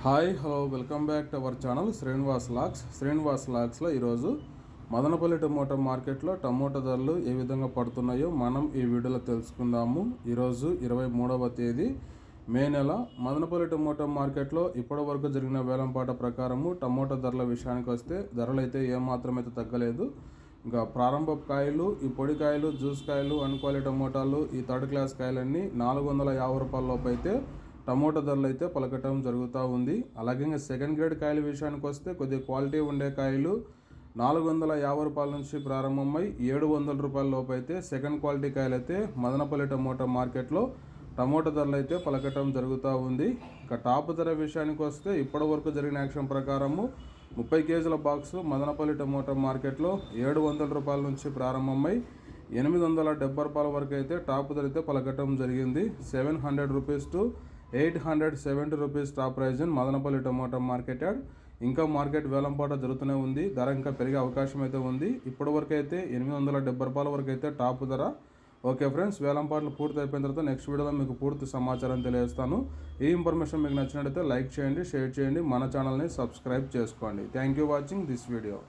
Hi hello welcome back to our channel Srinivas లాక్స్లో ఈరోజు Madanapalle tomato మార్కెట్లో టమోటా ధరలు ఏ విధంగా పడుతున్నాయో మనం ఈ వీడియోలో తెలుసుకుందాము. ఈరోజు 23వ తేదీ మే నెల మదనపల్లి టమోటా మార్కెట్లో ఇప్పటి వరకు జరిగిన వేలంపాట ప్రకారము టమోటా ధరల విషయానికి వస్తే ధరలు అయితే ఏమాత్రమైతే తగ్గలేదు. ఇంకా ప్రారంభ కాయలు, ఈ పొడి కాయలు, జ్యూస్ కాయలు, అన్క్వాలిటీ టమోటాలు, ఈ థర్డ్ క్లాస్ కాయలన్నీ 450 రూపాయల లోపు అయితే టమోటా ధరలు అయితే పలకటం జరుగుతూ ఉంది. అలాగే ఇంకా సెకండ్ గ్రేడ్ కాయల విషయానికి వస్తే కొద్దిగా క్వాలిటీ ఉండే కాయలు 450 రూపాయల నుంచి ప్రారంభమై 700 రూపాయల లోపు అయితే సెకండ్ క్వాలిటీ కాయలు అయితే మదనపల్లి టమోటా మార్కెట్లో టమోటా ధరలు అయితే పలకటం జరుగుతూ ఉంది. ఇక టాప్ ధర విషయానికి వస్తే ఇప్పటి వరకు జరిగిన యాక్షన్ ప్రకారము 30 కేజీల బాక్సు మదనపల్లి టమోటా మార్కెట్లో 700 రూపాయల నుంచి ప్రారంభమై 870 రూపాయల వరకు అయితే టాప్ ధర అయితే పలకటం జరిగింది. 700 rupees to 870 rupees top prize in Madanapalle tomato market yard. ఇంకా మార్కెట్ వేలంపాట జరుగుతూనే ఉంది. ధర ఇంకా పెరిగే అవకాశం అయితే ఉంది. ఇప్పటి వరకు అయితే 870 రూపాయల వరకు అయితే టాప్ ధర. ఓకే ఫ్రెండ్స్, వేలంపాటలు పూర్తి అయిపోయిన తర్వాత నెక్స్ట్ వీడియోలో మీకు పూర్తి సమాచారం తెలియజేస్తాను. ఈ ఇన్ఫర్మేషన్ మీకు నచ్చినట్లయితే లైక్ చేయండి, షేర్ చేయండి, మన ఛానల్ని సబ్స్క్రైబ్ చేసుకోండి. Thank you watching this video.